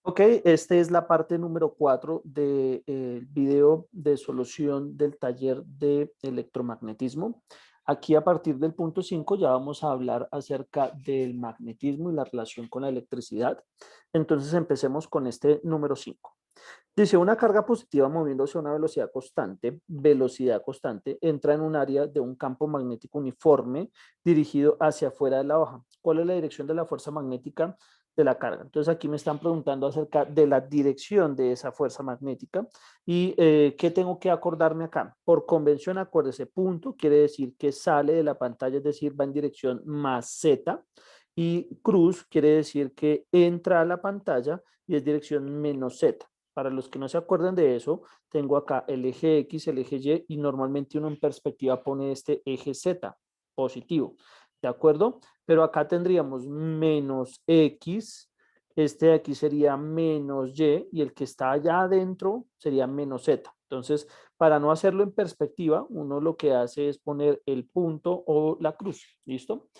Ok, esta es la parte número 4 del video de solución del taller de electromagnetismo. Aquí a partir del punto 5 ya vamos a hablar acerca del magnetismo y la relación con la electricidad. Entonces empecemos con este número 5. Dice, una carga positiva moviéndose a una velocidad constante, entra en un área de un campo magnético uniforme dirigido hacia afuera de la hoja. ¿Cuál es la dirección de la fuerza magnética de la carga? Entonces aquí me están preguntando acerca de la dirección de esa fuerza magnética y qué tengo que acordarme acá. Por convención, acuérdese, punto quiere decir que sale de la pantalla, es decir, va en dirección más Z, y cruz quiere decir que entra a la pantalla y es dirección menos Z. Para los que no se acuerdan de eso, tengo acá el eje X, el eje Y, y normalmente uno en perspectiva pone este eje Z positivo, ¿de acuerdo? Pero acá tendríamos menos X, este de aquí sería menos Y, y el que está allá adentro sería menos Z. Entonces, para no hacerlo en perspectiva, uno lo que hace es poner el punto o la cruz, ¿listo?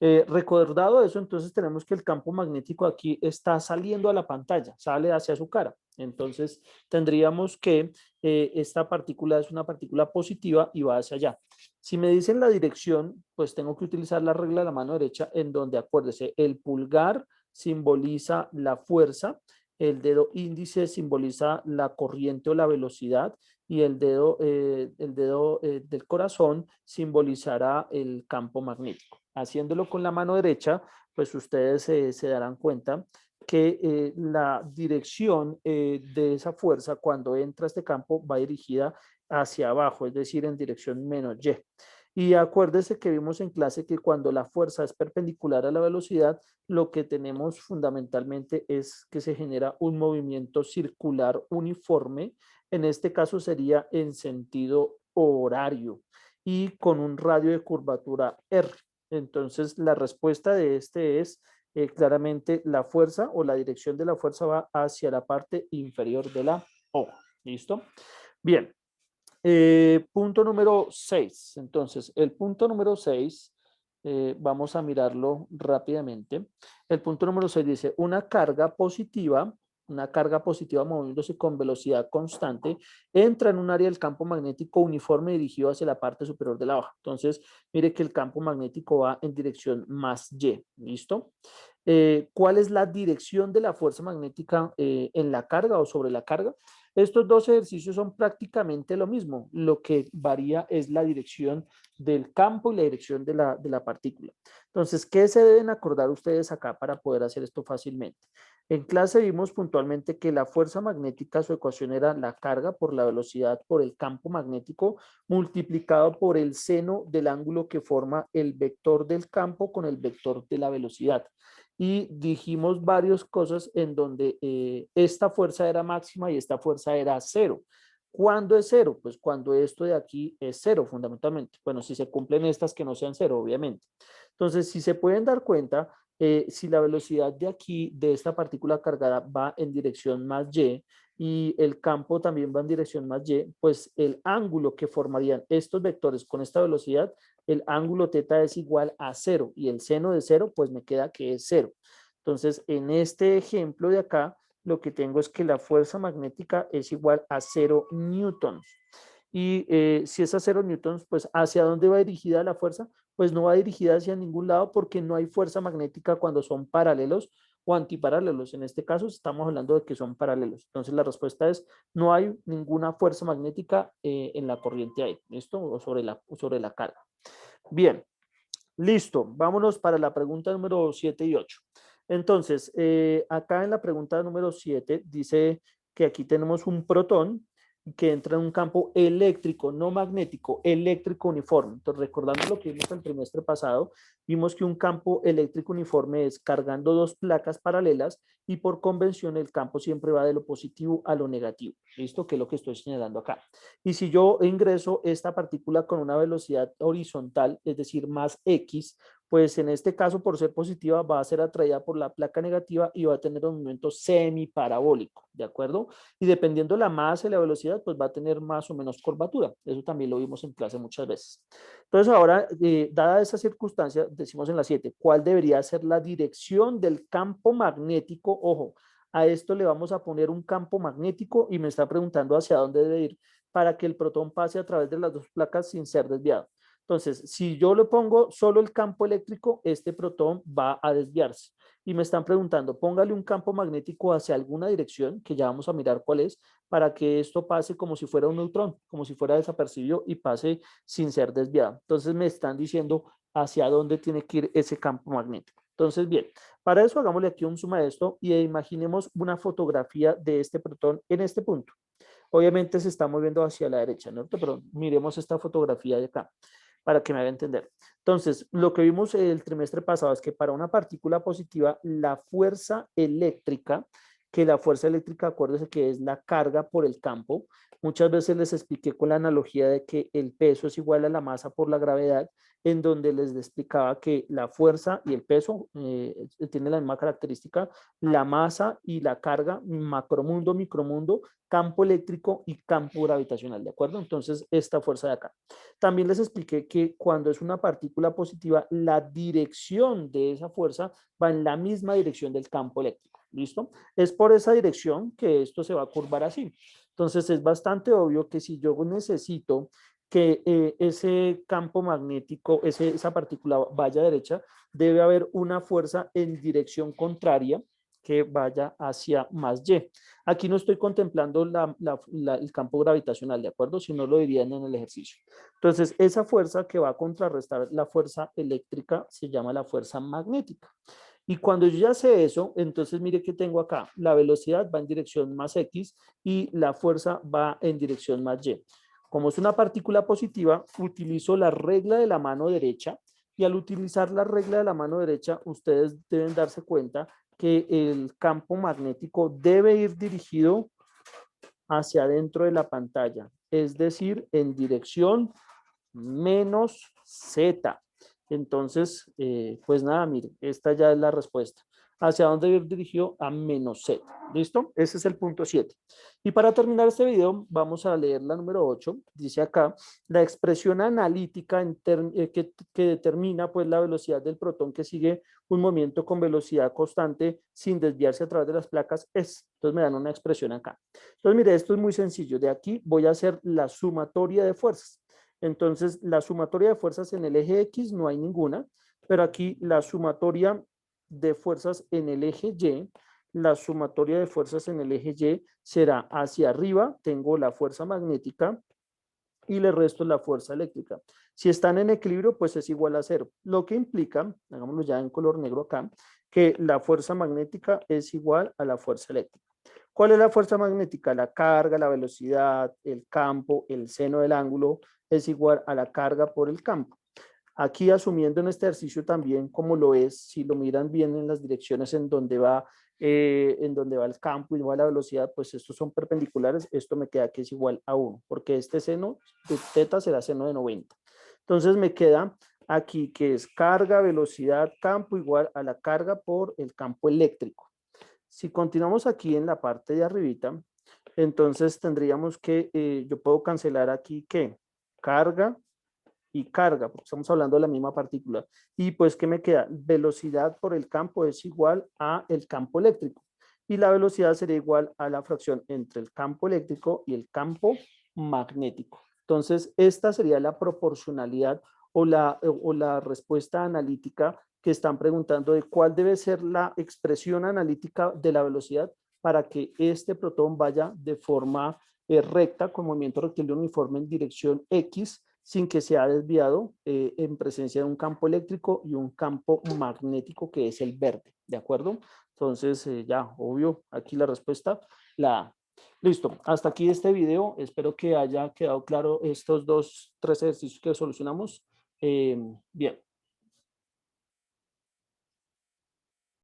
Recordado eso, entonces tenemos que el campo magnético aquí está saliendo a la pantalla, sale hacia su cara. Entonces tendríamos que esta partícula es una partícula positiva y va hacia allá. Si me dicen la dirección, pues tengo que utilizar la regla de la mano derecha en donde, acuérdese, el pulgar simboliza la fuerza, el dedo índice simboliza la corriente o la velocidad y el dedo del corazón simbolizará el campo magnético. Haciéndolo con la mano derecha, pues ustedes se darán cuenta que la dirección de esa fuerza cuando entra a este campo va dirigida hacia abajo, es decir, en dirección menos Y. Y acuérdese que vimos en clase que cuando la fuerza es perpendicular a la velocidad, lo que tenemos fundamentalmente es que se genera un movimiento circular uniforme. En este caso sería en sentido horario y con un radio de curvatura R. Entonces, la respuesta de este es claramente la fuerza o la dirección de la fuerza va hacia la parte inferior de la hoja. ¿Listo? Bien. Punto número 6. Entonces, el punto número 6, vamos a mirarlo rápidamente. El punto número 6 dice, una carga positiva moviéndose con velocidad constante, entra en un área del campo magnético uniforme dirigido hacia la parte superior de la hoja. Entonces, mire que el campo magnético va en dirección más Y. ¿Listo? ¿Cuál es la dirección de la fuerza magnética en la carga o sobre la carga? Estos dos ejercicios son prácticamente lo mismo. Lo que varía es la dirección del campo y la dirección de la partícula. Entonces, ¿qué se deben acordar ustedes acá para poder hacer esto fácilmente? En clase vimos puntualmente que la fuerza magnética, su ecuación era la carga por la velocidad por el campo magnético multiplicado por el seno del ángulo que forma el vector del campo con el vector de la velocidad y dijimos varias cosas en donde esta fuerza era máxima y esta fuerza era cero. ¿Cuándo es cero? Pues cuando esto de aquí es cero, fundamentalmente. Bueno, si se cumplen estas que no sean cero, obviamente. Entonces, si se pueden dar cuenta, si la velocidad de aquí, de esta partícula cargada, va en dirección más y el campo también va en dirección más pues el ángulo que formarían estos vectores con esta velocidad, el ángulo teta es igual a cero y el seno de cero, pues me queda que es cero. Entonces, en este ejemplo de acá, lo que tengo es que la fuerza magnética es igual a 0 newtons. Y si es a 0 newtons, pues ¿hacia dónde va dirigida la fuerza? Pues no va dirigida hacia ningún lado porque no hay fuerza magnética cuando son paralelos o antiparalelos. En este caso estamos hablando de que son paralelos. Entonces la respuesta es no hay ninguna fuerza magnética en la corriente ahí, ¿listo? O sobre la carga. Bien, listo. Vámonos para la pregunta número 7 y 8. Entonces, acá en la pregunta número 7 dice que aquí tenemos un protón que entra en un campo eléctrico, no magnético, eléctrico uniforme. Entonces, recordando lo que vimos el trimestre pasado, vimos que un campo eléctrico uniforme es cargando dos placas paralelas y por convención el campo siempre va de lo positivo a lo negativo. ¿Listo? Que es lo que estoy señalando acá. Y si yo ingreso esta partícula con una velocidad horizontal, es decir, más X, pues en este caso, por ser positiva, va a ser atraída por la placa negativa y va a tener un movimiento semiparabólico, ¿de acuerdo? Y dependiendo la masa y la velocidad, pues va a tener más o menos curvatura. Eso también lo vimos en clase muchas veces. Entonces, ahora, dada esa circunstancia, decimos en la 7, ¿cuál debería ser la dirección del campo magnético? Ojo, A esto le vamos a poner un campo magnético y me está preguntando hacia dónde debe ir para que el protón pase a través de las dos placas sin ser desviado. Entonces, si yo le pongo solo el campo eléctrico, este protón va a desviarse. Y me están preguntando, póngale un campo magnético hacia alguna dirección, que ya vamos a mirar cuál es, para que esto pase como si fuera un neutrón, como si fuera desapercibido y pase sin ser desviado. Entonces me están diciendo hacia dónde tiene que ir ese campo magnético. Entonces, bien, para eso hagámosle aquí un zoom a esto y imaginemos una fotografía de este protón en este punto. Obviamente se está moviendo hacia la derecha, ¿no? Pero miremos esta fotografía de acá para que me haga entender. Entonces, lo que vimos el trimestre pasado es que para una partícula positiva, la fuerza eléctrica, que la fuerza eléctrica, acuérdense que es la carga por el campo, muchas veces les expliqué con la analogía de que el peso es igual a la masa por la gravedad, en donde les explicaba que la fuerza y el peso tienen la misma característica, la masa y la carga, macromundo, micromundo, campo eléctrico y campo gravitacional, ¿de acuerdo? Entonces, esta fuerza de acá. También les expliqué que cuando es una partícula positiva, la dirección de esa fuerza va en la misma dirección del campo eléctrico, ¿listo? Es por esa dirección que esto se va a curvar así. Entonces, es bastante obvio que si yo necesito que ese campo magnético, esa partícula vaya derecha, debe haber una fuerza en dirección contraria que vaya hacia más Y. Aquí no estoy contemplando el campo gravitacional, ¿de acuerdo? Si no lo dirían en el ejercicio. Entonces, esa fuerza que va a contrarrestar la fuerza eléctrica se llama la fuerza magnética. Y cuando yo ya sé eso, entonces mire que tengo acá. La velocidad va en dirección más X y la fuerza va en dirección más Y. Como es una partícula positiva, utilizo la regla de la mano derecha y al utilizar la regla de la mano derecha, ustedes deben darse cuenta que el campo magnético debe ir dirigido hacia adentro de la pantalla, es decir, en dirección menos Z. Entonces, pues nada, mire, esta ya es la respuesta. ¿Hacia dónde ir dirigido? A menos Z. ¿Listo? Ese es el punto 7. Y para terminar este video, vamos a leer la número 8. Dice acá, la expresión analítica que determina pues la velocidad del protón que sigue un movimiento con velocidad constante sin desviarse a través de las placas es. Entonces me dan una expresión acá. Entonces, mire, esto es muy sencillo. De aquí voy a hacer la sumatoria de fuerzas. Entonces, la sumatoria de fuerzas en el eje X no hay ninguna, pero aquí la sumatoria de fuerzas en el eje Y, la sumatoria de fuerzas en el eje Y será hacia arriba, tengo la fuerza magnética y le resto la fuerza eléctrica. Si están en equilibrio, pues es igual a cero, lo que implica, hagámoslo ya en color negro acá, que la fuerza magnética es igual a la fuerza eléctrica. ¿Cuál es la fuerza magnética? La carga, la velocidad, el campo, el seno del ángulo es igual a la carga por el campo. Aquí asumiendo en este ejercicio también como lo es, si lo miran bien en las direcciones en donde va el campo y va la velocidad, pues estos son perpendiculares, esto me queda que es igual a 1, porque este seno de teta será seno de 90. Entonces me queda aquí que es carga, velocidad, campo igual a la carga por el campo eléctrico. Si continuamos aquí en la parte de arribita, entonces tendríamos que, yo puedo cancelar aquí que carga y carga, porque estamos hablando de la misma partícula. Y pues, ¿qué me queda? Velocidad por el campo es igual a el campo eléctrico. Y la velocidad sería igual a la fracción entre el campo eléctrico y el campo magnético. Entonces, esta sería la proporcionalidad o la respuesta analítica que están preguntando de cuál debe ser la expresión analítica de la velocidad para que este protón vaya de forma recta con movimiento rectilíneo uniforme en dirección X sin que sea desviado en presencia de un campo eléctrico y un campo magnético que es el verde, ¿de acuerdo? Entonces, ya, obvio, aquí la respuesta, la A. Listo, hasta aquí este video. Espero que haya quedado claro estos tres ejercicios que solucionamos. Bien.